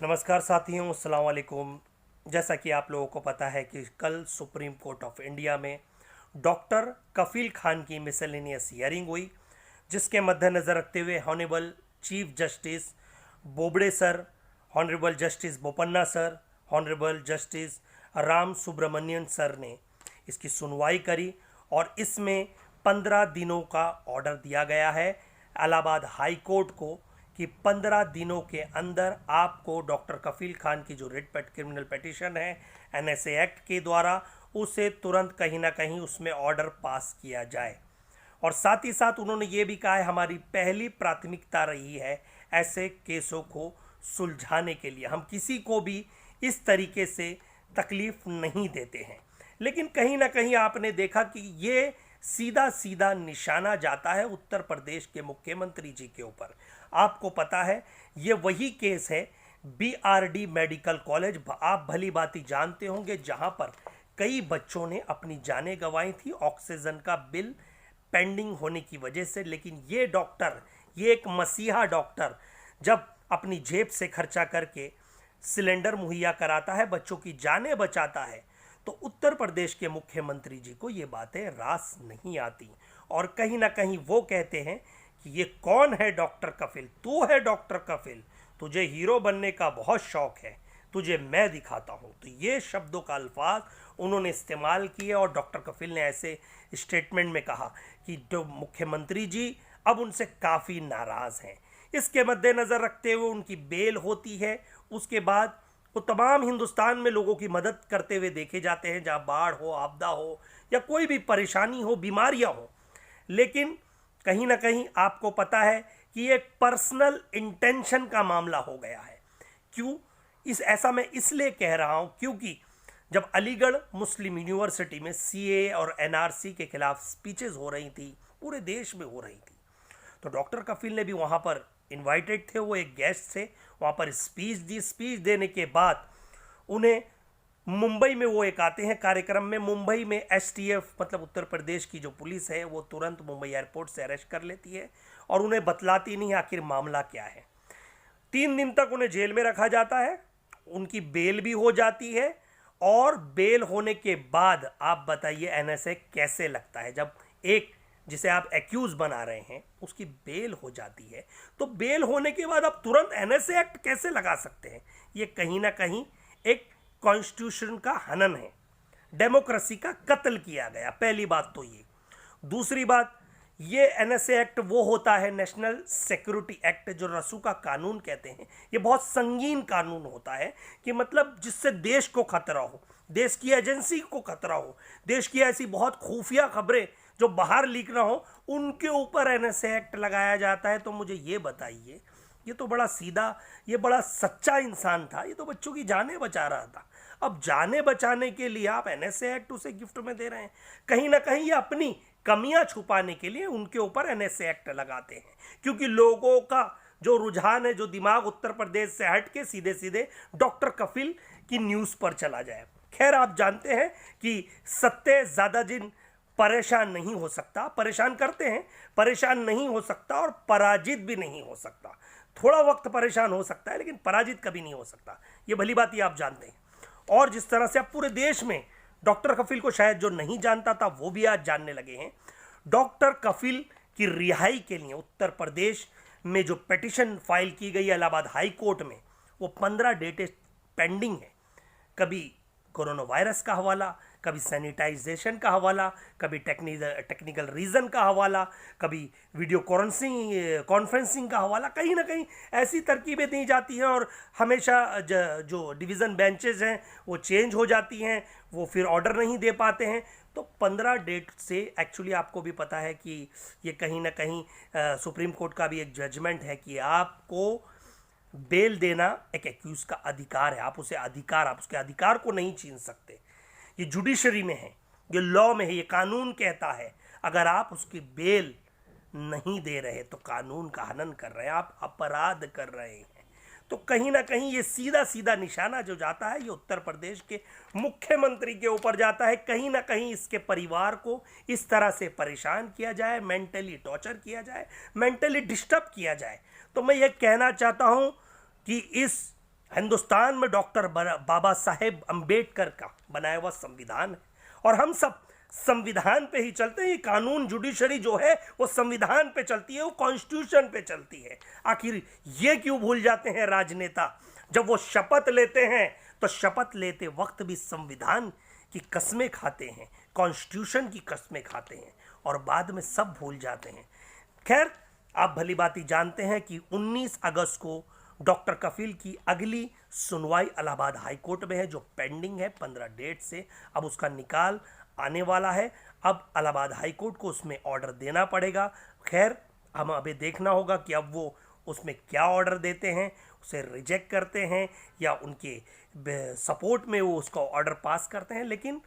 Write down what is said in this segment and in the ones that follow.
नमस्कार साथियों, अस्सलाम वालेकुम। जैसा कि आप लोगों को पता है कि कल सुप्रीम कोर्ट ऑफ इंडिया में डॉक्टर कफील खान की मिसलेनियस हियरिंग हुई, जिसके मद्देनज़र रखते हुए honourable chief justice Bobde sir, honourable justice Bopanna sir, honourable justice Ram Subramanian sir ने इसकी सुनवाई करी और इसमें 15 दिनों का ऑर्डर दिया गया है इलाहाबाद हाई कोर्ट को कि 15 दिनों के अंदर आपको डॉक्टर कफील खान की जो रिट क्रिमिनल पिटीशन है एनएसए एक्ट के द्वारा, उसे तुरंत कहीं ना कहीं उसमें ऑर्डर पास किया जाए। और साथ ही साथ उन्होंने ये भी कहा है हमारी पहली प्राथमिकता रही है ऐसे केसों को सुलझाने के लिए, हम किसी को भी इस तरीके से तकलीफ नहीं देते हैं। लेकिन कहीं ना कहीं आपने देखा कि ये सीधा सीधा निशाना जाता है उत्तर प्रदेश के मुख्यमंत्री जी के ऊपर। आपको पता है ये वही केस है बीआरडी मेडिकल कॉलेज, आप भली भांति जानते होंगे, जहां पर कई बच्चों ने अपनी जानें गंवाई थी ऑक्सीजन का बिल पेंडिंग होने की वजह से। लेकिन ये डॉक्टर, ये एक मसीहा डॉक्टर, जब अपनी जेब से खर्चा करके सिलेंडर मुहैया कराता है, बच्चों की जानें बचाता है, तो उत्तर प्रदेश के मुख्यमंत्री जी को ये बातें रास नहीं आती। और कहीं ना कहीं वो कहते हैं कि ये कौन है डॉक्टर कफील? तू है डॉक्टर कफील, तुझे हीरो बनने का बहुत शौक है, तुझे मैं दिखाता हूँ। तो ये शब्दों का अल्फाज उन्होंने इस्तेमाल किए और डॉक्टर कफील ने ऐसे स्टेटमेंट में कहा कि जो मुख्यमंत्री जी अब उनसे काफ़ी नाराज़ हैं। इसके मद्देनज़र रखते हुए उनकी बेल होती है, उसके बाद वो तमाम हिंदुस्तान में लोगों की मदद करते हुए देखे जाते हैं, जहाँ बाढ़ हो, आपदा हो या कोई भी परेशानी हो, बीमारियां हो। लेकिन कहीं ना कहीं आपको पता है कि एक पर्सनल इंटेंशन का मामला हो गया है। क्यों ऐसा मैं इसलिए कह रहा हूं क्योंकि जब अलीगढ़ मुस्लिम यूनिवर्सिटी में सीए और एनआरसी के खिलाफ स्पीचेस हो रही थी, पूरे देश में हो रही थी, तो डॉक्टर कफील ने भी वहाँ पर इनवाइटेड थे, वो एक गेस्ट थे, वहाँ पर स्पीच दी। स्पीच देने के बाद उन्हें मुंबई में वो एक आते हैं कार्यक्रम में, मुंबई में एसटीएफ मतलब उत्तर प्रदेश की जो पुलिस है वो तुरंत मुंबई एयरपोर्ट से अरेस्ट कर लेती है और उन्हें बतलाती नहीं आखिर मामला क्या है। 3 दिन तक उन्हें जेल में रखा जाता है, उनकी बेल भी हो जाती है और बेल होने के बाद आप बताइए एनएसए कैसे लगता है जब एक जिसे आप एक्यूज बना रहे हैं उसकी बेल हो जाती है। तो बेल होने के बाद आप तुरंत एनएसए एक्ट कैसे लगा सकते हैं? ये कहीं ना कहीं एक कॉन्स्टिट्यूशन का हनन है, डेमोक्रेसी का कत्ल किया गया। पहली बात तो ये। दूसरी बात, ये एनएसए एक्ट वो होता है नेशनल सिक्योरिटी एक्ट, जो रसूख का कानून कहते हैं। ये बहुत संगीन कानून होता है कि मतलब जिससे देश को खतरा हो, देश की एजेंसी को खतरा हो, देश की ऐसी बहुत खुफिया खबरें जो बाहर लीक ना हो, उनके ऊपर एनएसए एक्ट लगाया जाता है। तो मुझे ये बताइए, ये तो बड़ा सीधा, ये बड़ा सच्चा इंसान था, ये तो बच्चों की जानें बचा रहा था। अब जानें बचाने के लिए आप एनएसए एक्ट उसे गिफ्ट में दे रहे हैं। कहीं ना कहीं ये अपनी कमियां छुपाने के लिए उनके ऊपर एनएसए एक्ट लगाते हैं, क्योंकि लोगों का जो रुझान है, जो दिमाग उत्तर प्रदेश से हट के सीधे सीधे डॉक्टर कफील की न्यूज़ पर चला जाए। खैर, आप जानते हैं कि सत्य ज़्यादा दिन परेशान नहीं हो सकता, परेशान करते हैं, परेशान नहीं हो सकता और पराजित भी नहीं हो सकता। थोड़ा वक्त परेशान हो सकता है लेकिन पराजित कभी नहीं हो सकता, ये भली बात ही आप जानते हैं। और जिस तरह से आप पूरे देश में डॉक्टर कफील को शायद जो नहीं जानता था वो भी आज जानने लगे हैं। डॉक्टर कफील की रिहाई के लिए उत्तर प्रदेश में जो पिटीशन फाइल की गई है इलाहाबाद हाई कोर्ट में, वो 15 डेटें पेंडिंग है। कभी कोरोना वायरस का हवाला, कभी सैनिटाइजेशन का हवाला, कभी टेक्निकल रीज़न का हवाला, कभी वीडियो कॉन्फ्रेंसिंग का हवाला। कहीं ना कहीं ऐसी तरकीबें दी जाती हैं और हमेशा जो डिवीज़न बेंचेस हैं वो चेंज हो जाती हैं, वो फिर ऑर्डर नहीं दे पाते हैं। तो 15 डेट से एक्चुअली आपको भी पता है कि ये कहीं ना कहीं सुप्रीम कोर्ट का भी एक जजमेंट है कि आपको बेल देना एक एक्यूज का अधिकार है, आप उसके अधिकार को नहीं छीन सकते। ये जुडिशरी में है, ये लॉ में है, ये कानून कहता है अगर आप उसकी बेल नहीं दे रहे तो कानून का हनन कर रहे हैं, आप अपराध कर रहे हैं। तो कहीं ना कहीं ये सीधा सीधा निशाना जो जाता है ये उत्तर प्रदेश के मुख्यमंत्री के ऊपर जाता है। कहीं ना कहीं इसके परिवार को इस तरह से परेशान किया जाए, मेंटली टॉर्चर किया जाए, मेंटली डिस्टर्ब किया जाए। तो मैं ये कहना चाहता हूँ कि इस हिंदुस्तान में डॉक्टर बाबा साहेब अंबेडकर का बनाया हुआ संविधान है और हम सब संविधान पे ही चलते हैं। ये कानून जुडिशरी जो है वो संविधान पे चलती है, वो कॉन्स्टिट्यूशन पे चलती है। आखिर ये क्यों भूल जाते हैं राजनेता? जब वो शपथ लेते हैं तो शपथ लेते वक्त भी संविधान की कस्में खाते हैं, कॉन्स्टिट्यूशन की कस्में खाते हैं और बाद में सब भूल जाते हैं। खैर, आप भली भांति जानते हैं कि 19 अगस्त को डॉक्टर कफील की अगली सुनवाई इलाहाबाद हाई कोर्ट में है, जो पेंडिंग है 15 डेट से। अब उसका निकाल आने वाला है। अब इलाहाबाद हाई कोर्ट को उसमें ऑर्डर देना पड़ेगा। खैर, हम अभी देखना होगा कि अब वो उसमें क्या ऑर्डर देते हैं, उसे रिजेक्ट करते हैं या उनके सपोर्ट में वो उसका ऑर्डर पास करते हैं। लेकिन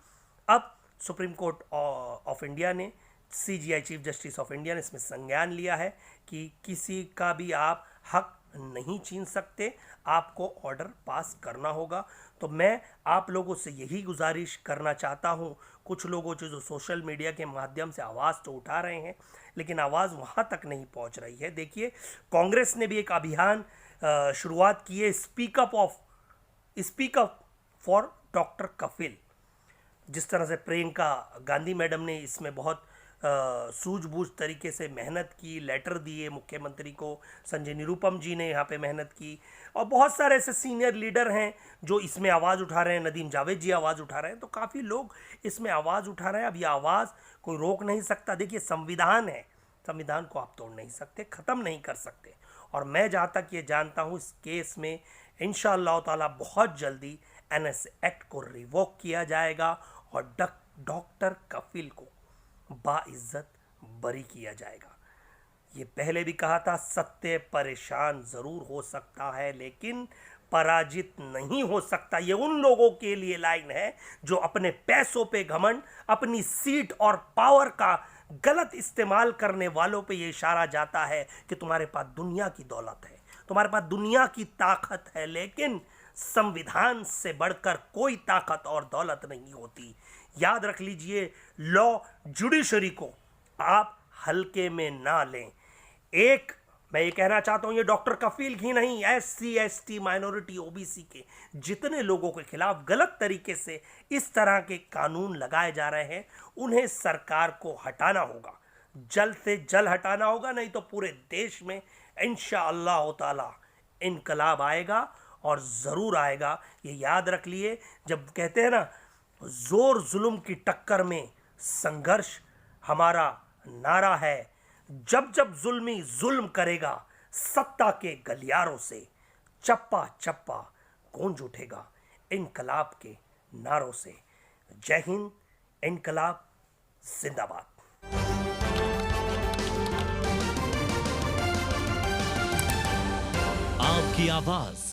अब सुप्रीम कोर्ट ऑफ इंडिया ने, CJI chief justice of India ने इसमें संज्ञान लिया है कि किसी का भी आप हक नहीं छीन सकते, आपको ऑर्डर पास करना होगा। तो मैं आप लोगों से यही गुजारिश करना चाहता हूँ, कुछ लोगों जो सोशल मीडिया के माध्यम से आवाज़ तो उठा रहे हैं लेकिन आवाज़ वहाँ तक नहीं पहुँच रही है। देखिए, कांग्रेस ने भी एक अभियान शुरुआत की है, स्पीक अप फॉर डॉक्टर कफील। जिस तरह से प्रियंका गांधी मैडम ने इसमें बहुत सूझबूझ तरीके से मेहनत की, लेटर दिए मुख्यमंत्री को, संजय निरुपम जी ने यहाँ पे मेहनत की और बहुत सारे ऐसे सीनियर लीडर हैं जो इसमें आवाज़ उठा रहे हैं। नदीम जावेद जी आवाज़ उठा रहे हैं, तो काफ़ी लोग इसमें आवाज़ उठा रहे हैं। अब ये आवाज़ कोई रोक नहीं सकता। देखिए, संविधान है, संविधान को आप तोड़ नहीं सकते, ख़त्म नहीं कर सकते। और मैं जहाँ तक ये जानता हूँ, इस केस में इंशाअल्लाह ताला बहुत जल्दी NSA एक्ट को रिवोक किया जाएगा और डॉक्टर कफील को बाइज्जत बरी किया जाएगा। ये पहले भी कहा था, सत्य परेशान ज़रूर हो सकता है लेकिन पराजित नहीं हो सकता। ये उन लोगों के लिए लाइन है जो अपने पैसों पे घमंड, अपनी सीट और पावर का गलत इस्तेमाल करने वालों पे ये इशारा जाता है कि तुम्हारे पास दुनिया की दौलत है, तुम्हारे पास दुनिया की ताकत है, लेकिन संविधान से बढ़कर कोई ताकत और दौलत नहीं होती। याद रख लीजिए, लॉ जुडिशरी को आप हल्के में ना लें। एक मैं ये कहना चाहता हूँ, ये डॉक्टर कफील ही नहीं, SC ST माइनॉरिटी OBC के जितने लोगों के खिलाफ गलत तरीके से इस तरह के कानून लगाए जा रहे हैं, उन्हें सरकार को हटाना होगा, जल्द से जल्द हटाना होगा, नहीं तो पूरे देश में इंशाअल्लाह ताला इनकलाब आएगा और ज़रूर आएगा। ये याद रख लिए, जब कहते हैं ना, जोर जुल्म की टक्कर में संघर्ष हमारा नारा है। जब जब जुल्मी जुल्म करेगा, सत्ता के गलियारों से चप्पा चप्पा गूंज उठेगा इनकलाब के नारों से। जय हिंद, इनकलाब जिंदाबाद। आपकी आवाज